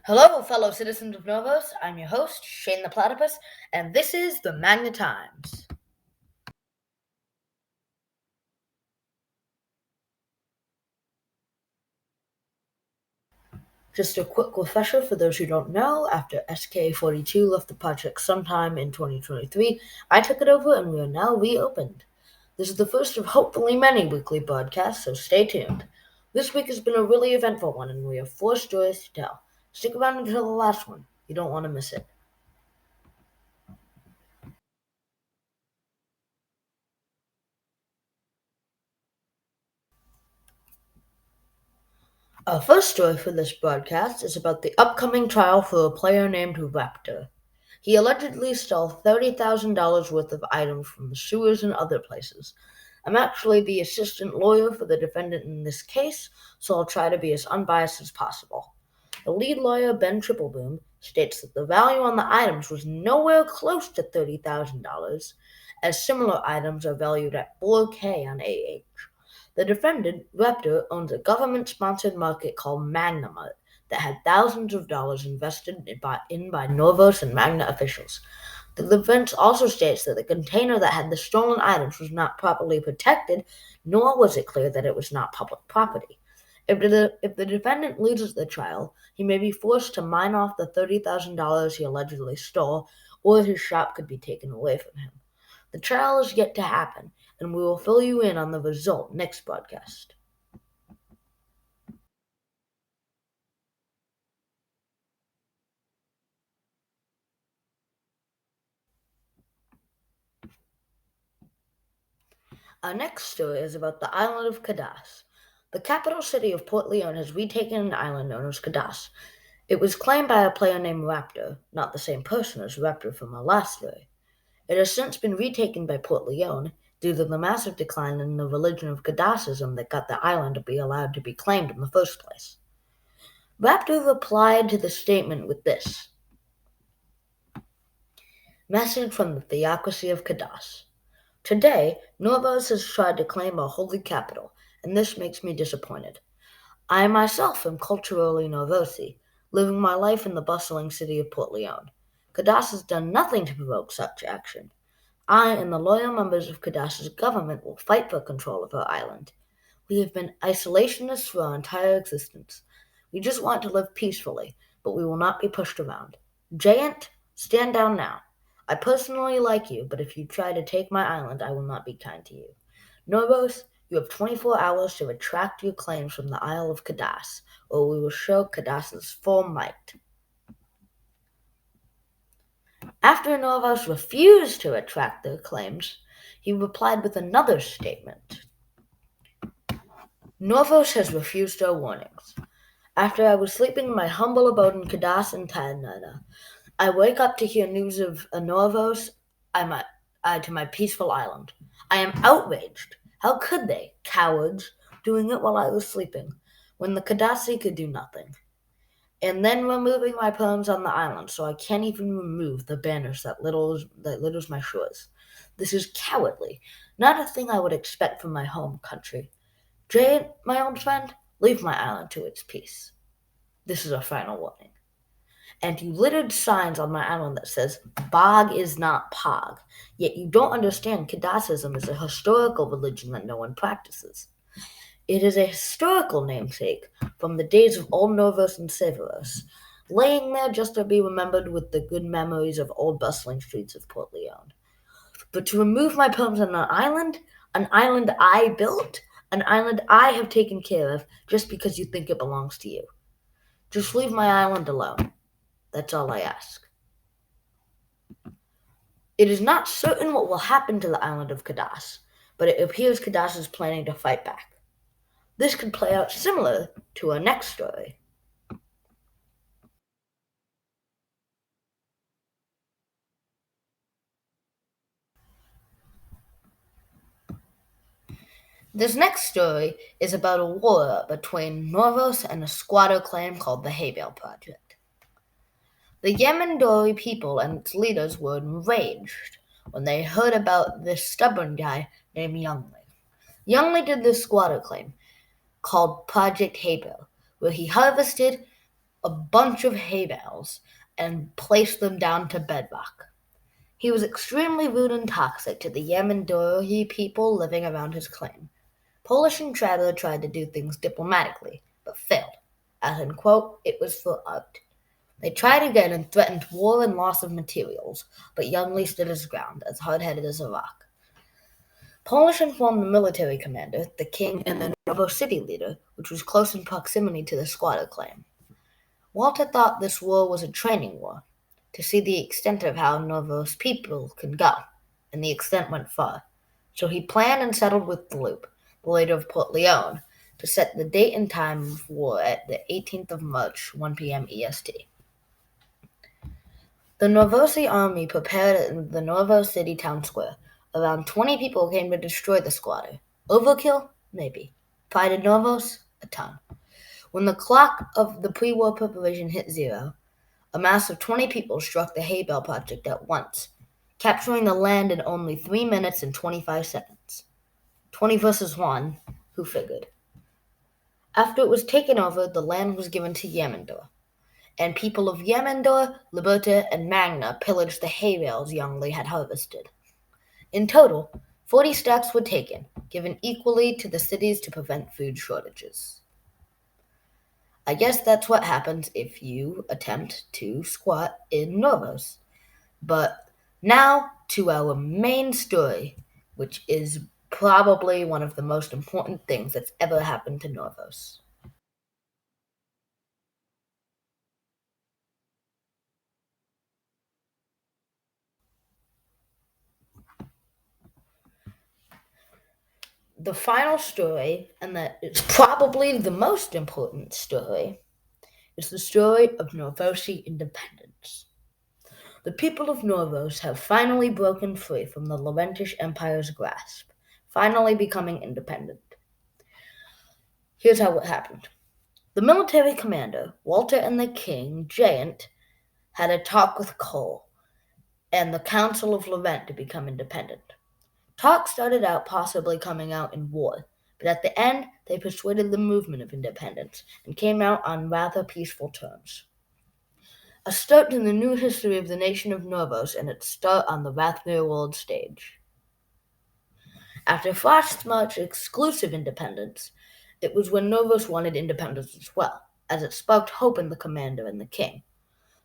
Hello, fellow citizens of Norvos. I'm your host, Shane the Platypus, and this is the Magna Times. Just a quick refresher for those who don't know, after SK42 left the project sometime in 2023, I took it over and we are now reopened. This is the first of hopefully many weekly broadcasts, so stay tuned. This week has been a really eventful one, and we have 4 stories to tell. Stick around until the last one. You don't want to miss it. Our first story for this broadcast is about the upcoming trial for a player named Raptor. He allegedly stole $30,000 worth of items from the sewers and other places. I'm actually the assistant lawyer for the defendant in this case, so I'll try to be as unbiased as possible. The lead lawyer, Ben Tripleboom, states that the value on the items was nowhere close to $30,000, as similar items are valued at $4K on AH. The defendant, Raptor, owns a government-sponsored market called Magna that had thousands of dollars invested in by Norvos and Magna officials. The defense also states that the container that had the stolen items was not properly protected, nor was it clear that it was not public property. If the defendant loses the trial, he may be forced to mine off the $30,000 he allegedly stole, or his shop could be taken away from him. The trial is yet to happen, and we will fill you in on the result next broadcast. Our next story is about the island of Cadiz. The capital city of Port Leone has retaken an island known as Cadiz. It was claimed by a player named Raptor, not the same person as Raptor from our last story. It has since been retaken by Port Leone due to the massive decline in the religion of Cadizism that got the island to be allowed to be claimed in the first place. Raptor replied to the statement with this message from the theocracy of Cadiz. Today, Norvos has tried to claim our holy capital, and this makes me disappointed. I myself am culturally Norvosi, living my life in the bustling city of Port Leone. Cadiz has done nothing to provoke such action. I and the loyal members of Cadiz's government will fight for control of our island. We have been isolationists for our entire existence. We just want to live peacefully, but we will not be pushed around. Giant, stand down now. I personally like you, but if you try to take my island, I will not be kind to you. Norvos, you have 24 hours to retract your claims from the Isle of Cadiz, or we will show Cadiz's full might. After Norvos refused to retract their claims, he replied with another statement. Norvos has refused our warnings. After I was sleeping in my humble abode in Cadiz and Tanana, I wake up to hear news of a Norvos to my peaceful island. I am outraged. How could they, cowards, doing it while I was sleeping, when the Kadasi could do nothing? And then removing my poems on the island, so I can't even remove the banners that litters my shores. This is cowardly, not a thing I would expect from my home country. Jane, my old friend, leave my island to its peace. This is a final warning. And you littered signs on my island that says, Bog is not Pog, yet you don't understand Cadasism is a historical religion that no one practices. It is a historical namesake from the days of Old Norvos and Severos, laying there just to be remembered with the good memories of old bustling streets of Port Leone. But to remove my poems on an island I built, an island I have taken care of, just because you think it belongs to you. Just leave my island alone. That's all I ask. It is not certain what will happen to the island of Cadiz, but it appears Cadiz is planning to fight back. This could play out similar to our next story. This next story is about a war between Norvos and a squatter clan called the Hay Bale Project. The Yemendori people and its leaders were enraged when they heard about this stubborn guy named Youngly. Youngly did this squatter claim called Project Hay Bale, where he harvested a bunch of hay bales and placed them down to bedrock. He was extremely rude and toxic to the Yamandori people living around his claim. Polish and Traveler tried to do things diplomatically, but failed, as in, quote, it was for art. They tried again and threatened war and loss of materials, but Youngly stood his ground, as hard-headed as a rock. Polish informed the military commander, the king, and the Novo city leader, which was close in proximity to the squatter claim. Walter thought this war was a training war, to see the extent of how Norvo's people can go, and the extent went far. So he planned and settled with Loop, the leader of Port Leone, to set the date and time of war at the 18th of March, 1 p.m. EST. The Norvosi army prepared at the Norvo city town square. Around 20 people came to destroy the squatter. Overkill? Maybe. Pride in Norvos? A ton. When the clock of the pre-war preparation hit zero, a mass of 20 people struck the hay bale project at once, capturing the land in only 3 minutes and 25 seconds. 20 versus 1, who figured? After it was taken over, the land was given to Yamandor, and people of Yamandor, Liberta, and Magna pillaged the hay bales Youngly had harvested. In total, 40 stacks were taken, given equally to the cities to prevent food shortages. I guess that's what happens if you attempt to squat in Norvos. But now to our main story, which is probably one of the most important things that's ever happened to Norvos. The final story, and that is probably the most important story, is the story of Norvosi independence. The people of Norvos have finally broken free from the Laurentish Empire's grasp, finally becoming independent. Here's how it happened. The military commander, Walter and the king, Giant, had a talk with Cole and the Council of Laurent to become independent. Talk started out possibly coming out in war, but at the end they persuaded the movement of independence and came out on rather peaceful terms. A start in the new history of the nation of Norvos and its start on the Rathmere world stage. After Frost's March exclusive independence, it was when Norvos wanted independence as well, as it sparked hope in the commander and the king.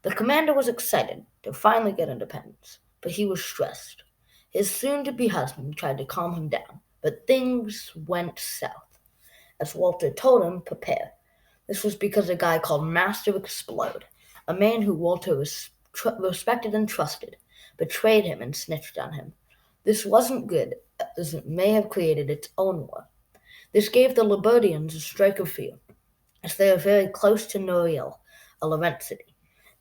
The commander was excited to finally get independence, but he was stressed. His soon-to-be husband tried to calm him down, but things went south. As Walter told him, prepare. This was because a guy called Master Explode, a man who Walter respected and trusted, betrayed him and snitched on him. This wasn't good, as it may have created its own war. This gave the Libertians a strike of fear, as they are very close to Nouriel, a Laurent city,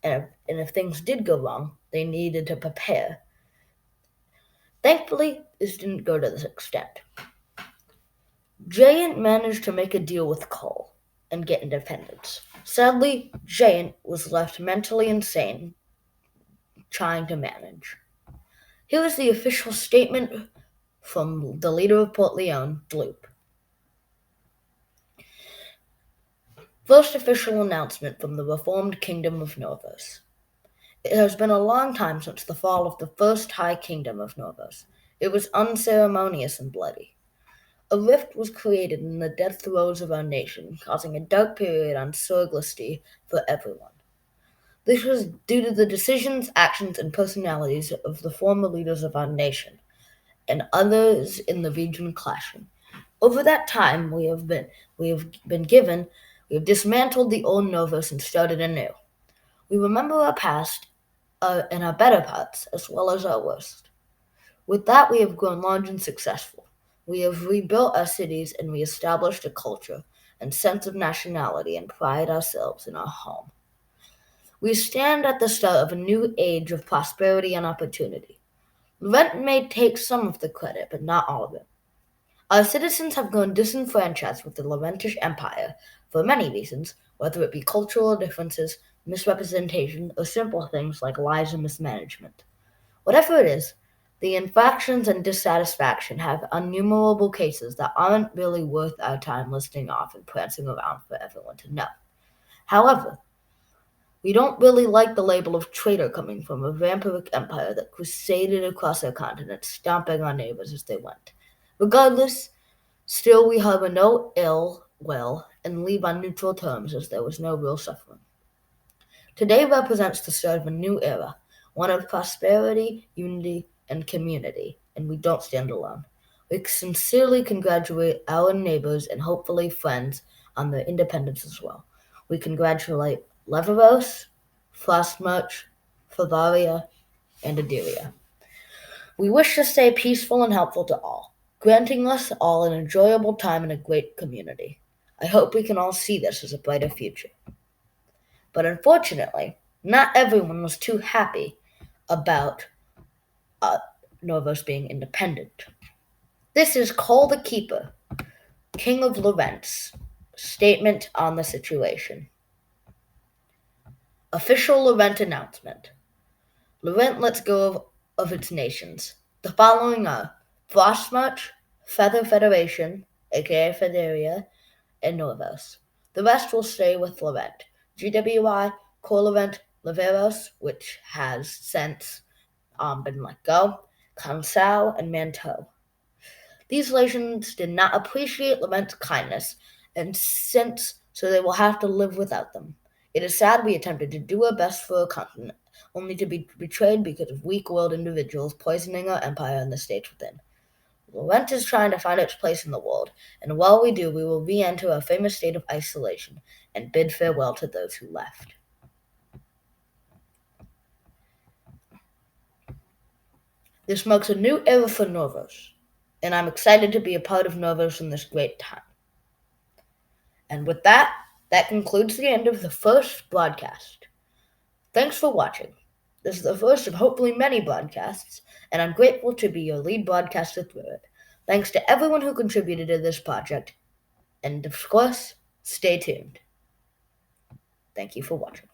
and if things did go wrong, they needed to prepare. Thankfully, this didn't go to this extent. Giant managed to make a deal with Cole and get independence. Sadly, Giant was left mentally insane trying to manage. Here is the official statement from the leader of Port Leone, Loop. First official announcement from the reformed Kingdom of Norvos. It has been a long time since the fall of the first High Kingdom of Norvos. It was unceremonious and bloody. A rift was created in the death throes of our nation, causing a dark period on Sorglisty for everyone. This was due to the decisions, actions, and personalities of the former leaders of our nation, and others in the region clashing. Over that time, we have dismantled the old Norvos and started anew. We remember our past and our better parts, as well as our worst. With that, we have grown large and successful. We have rebuilt our cities and reestablished a culture and sense of nationality and pride ourselves in our home. We stand at the start of a new age of prosperity and opportunity. Rent may take some of the credit, but not all of it. Our citizens have grown disenfranchised with the Laurentish Empire for many reasons, whether it be cultural differences, misrepresentation, or simple things like lies and mismanagement. Whatever it is, the infractions and dissatisfaction have innumerable cases that aren't really worth our time listing off and prancing around for everyone to know. However, We don't really like the label of traitor coming from a vampiric empire that crusaded across our continent, stomping on neighbors as they went. Regardless, still we harbor no ill will and leave on neutral terms as there was no real suffering. Today represents the start of a new era, one of prosperity, unity, and community, and we don't stand alone. We sincerely congratulate our neighbors and hopefully friends on their independence as well. We congratulate Leveros, Frostmarch, Favaria, and Adelia. We wish to stay peaceful and helpful to all, granting us all an enjoyable time in a great community. I hope we can all see this as a brighter future. But unfortunately, not everyone was too happy about Norvos being independent. This is Call the Keeper, King of Lorentz, statement on the situation. Official Lorent announcement. Lorent lets go of its nations. The following are Frostmarch, Feather Federation, aka Federia, and Norvos. The rest will stay with Lorent. GWI, Corlorent, Leveros, which has since been let go, Kansao, and Manteau. These nations did not appreciate Lorent's kindness, and so they will have to live without them. It is sad we attempted to do our best for a continent, only to be betrayed because of weak-willed individuals poisoning our empire and the states within. Lorent is trying to find its place in the world, and while we do, we will re-enter our famous state of isolation and bid farewell to those who left. This marks a new era for Norvos, and I'm excited to be a part of Norvos in this great time. And with that, that concludes the end of the first broadcast. Thanks for watching. This is the first of hopefully many broadcasts, and I'm grateful to be your lead broadcaster through it. Thanks to everyone who contributed to this project, and of course, stay tuned. Thank you for watching.